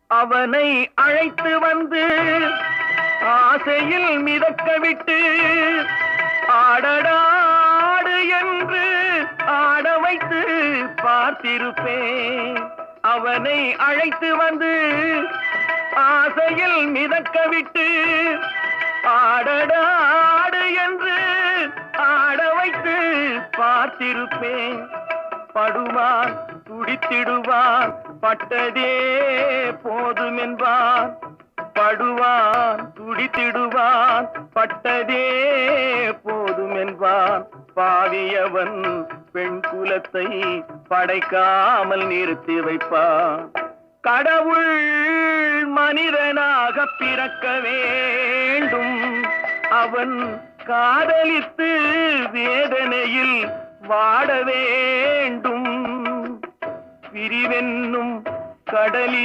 அவனை அழைத்து வந்து ஆசையில் மிதக்க விட்டு ஆடடாடு என்று ஆட வைத்து பார்த்திருப்பேன். அவனை அழைத்து வந்து ஆசையில் மிதக்க விட்டு ஆடடாடு என்று ஆட வைத்து பார்த்திருப்பேன். படுவான் துடித்திடுவான் பட்டதே போதும் என்பான். படுவான் துடித்திடுவான் பட்டதே போதும் என்பான். பாவியவன் பெண் குலத்தை படைக்காமல் நிறுத்தி வைப்பான். கடவுள் மனிதனாக பிறக்க வேண்டும். அவன் காதலித்து வேதனையில் வாட வேண்டும். பிரிவென்னும் கடலினி